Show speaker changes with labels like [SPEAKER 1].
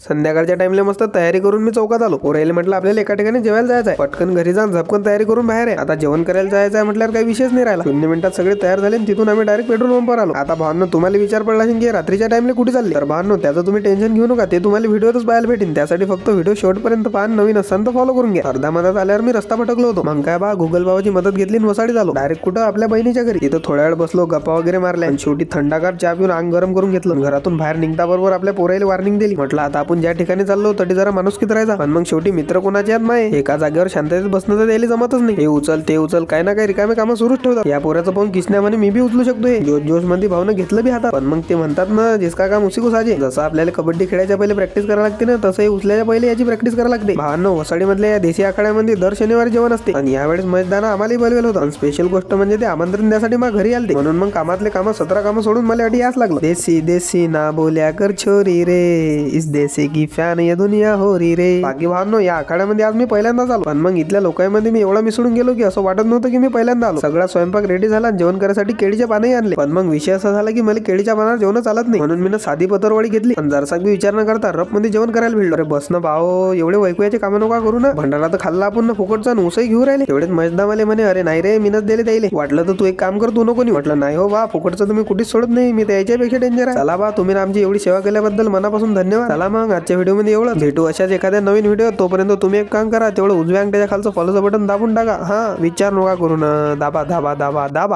[SPEAKER 1] संध्याकाळच्या टाइमला मस्त तयारी करून मी चौकात आलो. पोरायला म्हटलं आपल्याला एका ठिकाणी जेवायला जायचं आहे. पटकन घरी जाऊन झपकन तयारी करून बाहेर आहे. आता जेवण करायला जायचं आहे म्हटल्यावर काही विषयच नाही राहिला. 0 मिनिटात सगळे तयार झाले आणि तिथून आम्ही डायरेक्ट पेट्रोल पंपावर आलो. आता भावांनो तुम्हाला विचार पडला असेल की रात्रीच्या टाइमला कुठे चालले, तर भावांनो त्याचं तुम्ही टेन्शन घेऊ नका. ते तुम्हाला व्हिडिओतच पाहायला भेटेल. त्यासाठी फक्त व्हिडिओ शेवटपर्यंत पहा. नवीन असाल तर फॉलो करून घ्या. अर्धा मधात आल्यावर मी रस्ता भटकलो होतो. मग काय बा गुगल बाबाची मदत घेतली आणि वसाडी झालो. डायरेक्ट कुठं आपल्या बहिणीच्या घरी. तिथं थोड्या वेळ बसलो, गप्पा वगैरे मारल्या आणि शेवटी थंडागार चहा पिऊन अंग गरम करून घेतलं. घरातून बाहेर निघता बरोबर आपल्या पोराला वॉर्निंग दिली. म्हटलं आता आपण ज्या ठिकाणी चाललो तरी जरा माणुसकीत राहायचा. पण मग शेवटी मित्र कोणाचे आहेत माय, एका जागेवर शांततेत बसणं तर द्यायला जमतच नाही. हे उचल ते उचल, काय ना काय रिकामे कामं सुरूच ठेवतात. या पोराचं पाहून किसण्यामध्ये मी बी उचलू शकतो. हे जोश जोश मध्ये भावना घेतलं बी हातात. पण मग ते म्हणतात ना जिसका काम उसी को साजे. जसं आपल्याला कबड्डी खेळायच्या पहिले प्रॅक्टिस करायला लागते ना, तसंही उचल्याच्या पहिले याची प्रॅक्टिस करायला लागते. भावांनो वसाडी मधल्या या देशी आखाड्यामध्ये दर शनिवारी जेवण असते आणि यावेळेस मजदाना आम्हालाही बोलवेल होतं. स्पेशल गोष्ट म्हणजे ते आमंत्रण द्यासाठी मग घरी आलते. म्हणून मग कामातले कामं 17 कामं सोडून मला अडी यास लागलं. देसी देसी ना बोल्या कर छोरी रे, इस देसी की फॅन ये दुनिया हो री रे. बाकी भावांनो या आखाड्यामध्ये आज मी पहिल्यांदाच आलो. पण मग इथल्या लोकांमध्ये मी एवढा मिसळून गेलो की असं वाटत नव्हतं की मी पहिल्यांदा आलो. सगळा स्वयंपाक रेडी झाला. जेवण करायसाठी केळीचे पानही आणले. पण मग विषय असा झाला की मला केळीच्या पानावर जेवण चालत नाही. म्हणून मी साधी पतरवडी घेतली आणि जरसा बी विचार न करता रप मध्ये जेवण करायला भेटलो. अरे बस ना भाऊ, एवढे वैकुयाचे कामं नका करू ना. भंडारा तर खाल्ला आपण फुकटचा, उसही घेऊ राहिले. एवढेच मजदामाले म्हणे अरे नाही रे मीनच दिले द्यायले. वाटलं तर तू एक काम कर, तू नको. म्हटलं नाही हो बा, फुकटचं तुम्ही कुठेच सोडत नाही. मी त्याच्यापेक्षा डेंजर आहे. चला बा, तुम्ही आमची एवढी सेवा केल्याबद्दल मनापासून धन्यवाद. चला मग आजच्या व्हिडिओमध्ये एवढं. भेटू अशाच एखाद्या नवीन व्हिडिओ. तोपर्यंत तुम्ही एक काम करा, तेवढं उजव्या अंगठ्याच्या खालचं फॉलोचं बटन दाबून टाका. हा विचार नका करून दाबा दाबा दाबा दाबा.